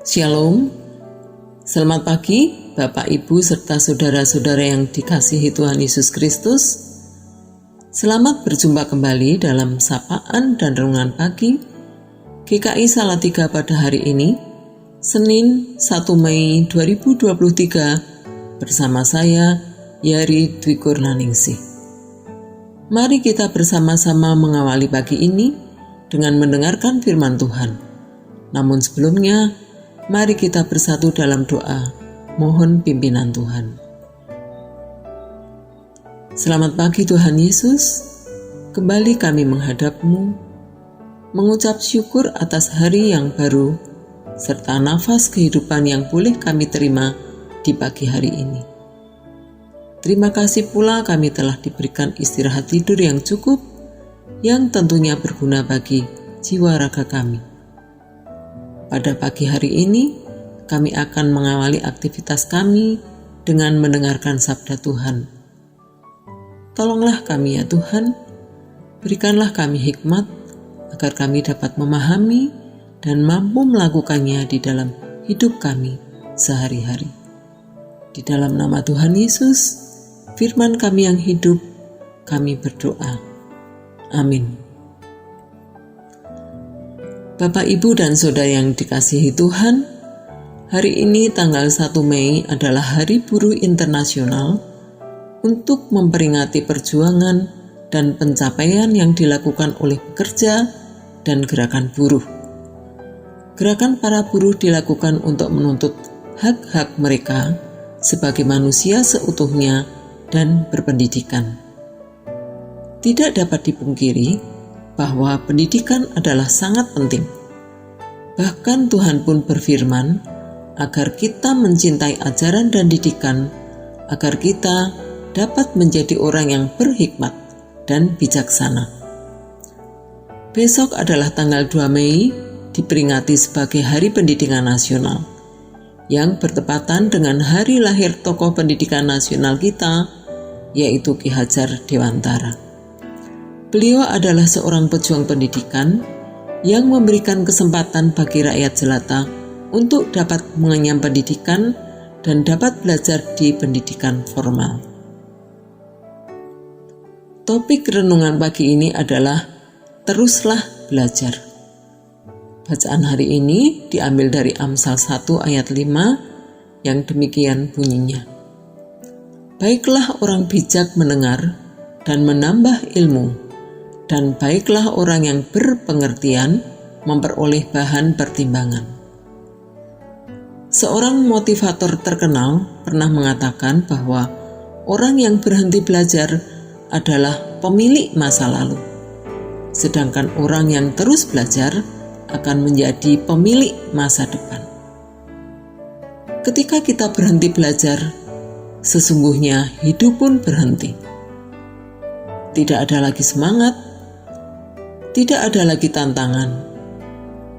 Shalom, selamat pagi Bapak Ibu serta saudara-saudara yang dikasihi Tuhan Yesus Kristus. Selamat berjumpa kembali dalam sapaan dan renungan pagi GKI Salatiga pada hari ini, Senin 1 Mei 2023, bersama saya Yari Dwi Kurnaningsih. Mari kita bersama-sama mengawali pagi ini dengan mendengarkan firman Tuhan. Namun sebelumnya, mari kita bersatu dalam doa, mohon pimpinan Tuhan. Selamat pagi Tuhan Yesus, kembali kami menghadap-Mu, mengucap syukur atas hari yang baru, serta nafas kehidupan yang boleh kami terima di pagi hari ini. Terima kasih pula kami telah diberikan istirahat tidur yang cukup, yang tentunya berguna bagi jiwa raga kami. Pada pagi hari ini, kami akan mengawali aktivitas kami dengan mendengarkan sabda Tuhan. Tolonglah kami ya Tuhan, berikanlah kami hikmat agar kami dapat memahami dan mampu melakukannya di dalam hidup kami sehari-hari. Di dalam nama Tuhan Yesus, firman kami yang hidup, kami berdoa. Amin. Bapak, Ibu, dan Saudara yang dikasihi Tuhan, hari ini tanggal 1 Mei adalah Hari Buruh Internasional untuk memperingati perjuangan dan pencapaian yang dilakukan oleh pekerja dan gerakan buruh. Gerakan para buruh dilakukan untuk menuntut hak-hak mereka sebagai manusia seutuhnya dan berpendidikan. Tidak dapat dipungkiri bahwa pendidikan adalah sangat penting. Bahkan Tuhan pun berfirman agar kita mencintai ajaran dan didikan, agar kita dapat menjadi orang yang berhikmat dan bijaksana. Besok adalah tanggal 2 Mei, diperingati sebagai Hari Pendidikan Nasional, yang bertepatan dengan hari lahir tokoh pendidikan nasional kita, yaitu Ki Hajar Dewantara. Beliau adalah seorang pejuang pendidikan yang memberikan kesempatan bagi rakyat jelata untuk dapat mengenyam pendidikan dan dapat belajar di pendidikan formal. Topik renungan pagi ini adalah teruslah belajar. Bacaan hari ini diambil dari Amsal 1 ayat 5 yang demikian bunyinya. Baiklah orang bijak mendengar dan menambah ilmu, dan baiklah orang yang berpengertian memperoleh bahan pertimbangan. Seorang motivator terkenal pernah mengatakan bahwa orang yang berhenti belajar adalah pemilik masa lalu, sedangkan orang yang terus belajar akan menjadi pemilik masa depan. Ketika kita berhenti belajar, sesungguhnya hidup pun berhenti. Tidak ada lagi semangat, tidak ada lagi tantangan,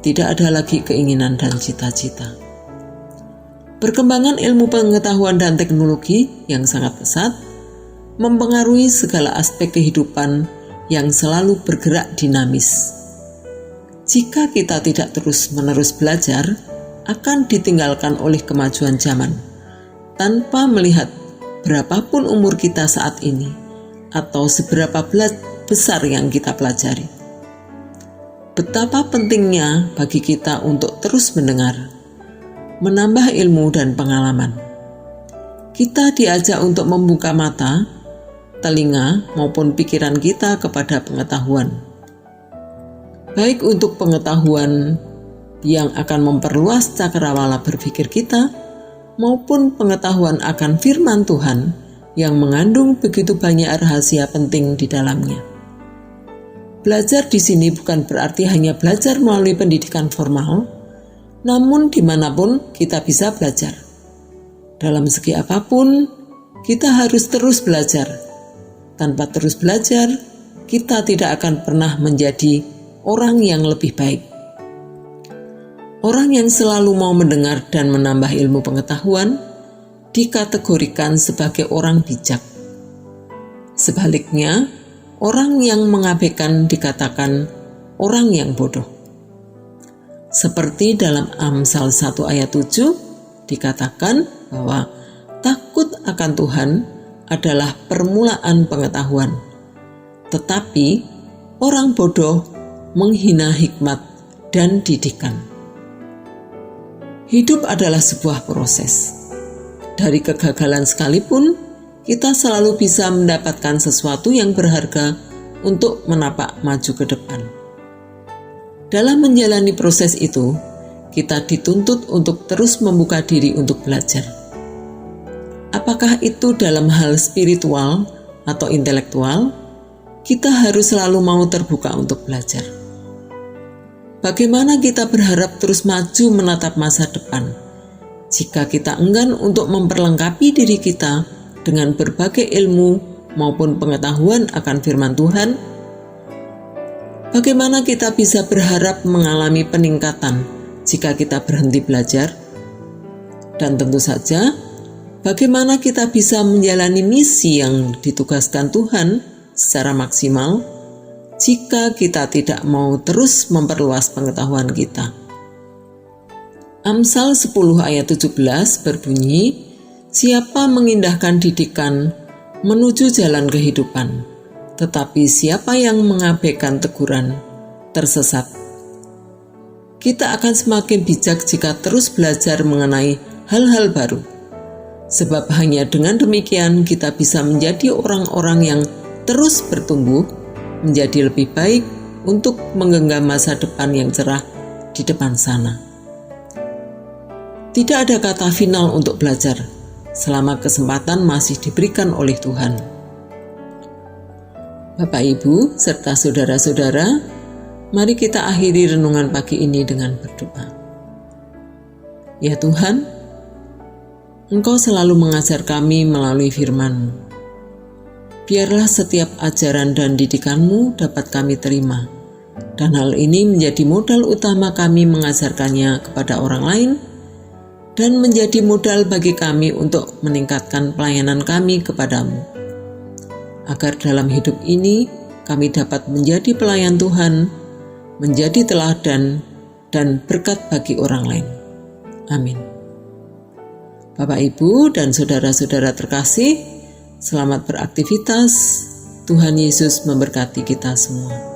tidak ada lagi keinginan dan cita-cita. Perkembangan ilmu pengetahuan dan teknologi yang sangat pesat mempengaruhi segala aspek kehidupan yang selalu bergerak dinamis. Jika kita tidak terus-menerus belajar, akan ditinggalkan oleh kemajuan zaman, tanpa melihat berapapun umur kita saat ini atau seberapa besar yang kita pelajari. Betapa pentingnya bagi kita untuk terus mendengar, menambah ilmu dan pengalaman. Kita diajak untuk membuka mata, telinga, maupun pikiran kita kepada pengetahuan. Baik untuk pengetahuan yang akan memperluas cakrawala berpikir kita, maupun pengetahuan akan firman Tuhan yang mengandung begitu banyak rahasia penting di dalamnya. Belajar di sini bukan berarti hanya belajar melalui pendidikan formal, namun dimanapun kita bisa belajar. Dalam segi apapun, kita harus terus belajar. Tanpa terus belajar, kita tidak akan pernah menjadi orang yang lebih baik. Orang yang selalu mau mendengar dan menambah ilmu pengetahuan dikategorikan sebagai orang bijak. Sebaliknya, orang yang mengabaikan dikatakan orang yang bodoh. Seperti dalam Amsal 1 ayat 7 dikatakan bahwa takut akan Tuhan adalah permulaan pengetahuan. Tetapi orang bodoh menghina hikmat dan didikan. Hidup adalah sebuah proses. Dari kegagalan sekalipun, kita selalu bisa mendapatkan sesuatu yang berharga untuk menapak maju ke depan. Dalam menjalani proses itu, kita dituntut untuk terus membuka diri untuk belajar. Apakah itu dalam hal spiritual atau intelektual? Kita harus selalu mau terbuka untuk belajar. Bagaimana kita berharap terus maju menatap masa depan jika kita enggan untuk memperlengkapi diri kita dengan berbagai ilmu maupun pengetahuan akan firman Tuhan? Bagaimana kita bisa berharap mengalami peningkatan jika kita berhenti belajar? Dan tentu saja, bagaimana kita bisa menjalani misi yang ditugaskan Tuhan secara maksimal jika kita tidak mau terus memperluas pengetahuan kita? Amsal 10 ayat 17 berbunyi, "Siapa mengindahkan didikan menuju jalan kehidupan, tetapi siapa yang mengabaikan teguran tersesat." Kita akan semakin bijak jika terus belajar mengenai hal-hal baru. Sebab hanya dengan demikian kita bisa menjadi orang-orang yang terus bertumbuh, menjadi lebih baik untuk menggenggam masa depan yang cerah di depan sana. Tidak ada kata final untuk belajar selama kesempatan masih diberikan oleh Tuhan. Bapak, Ibu, serta saudara-saudara, mari kita akhiri renungan pagi ini dengan berdoa. Ya Tuhan, Engkau selalu mengajar kami melalui firman-Mu. Biarlah setiap ajaran dan didikan-Mu dapat kami terima, dan hal ini menjadi modal utama kami mengajarkannya kepada orang lain, dan menjadi modal bagi kami untuk meningkatkan pelayanan kami kepadamu. Agar dalam hidup ini kami dapat menjadi pelayan Tuhan, menjadi teladan dan berkat bagi orang lain. Amin. Bapak, Ibu, dan saudara-saudara terkasih, selamat beraktivitas. Tuhan Yesus memberkati kita semua.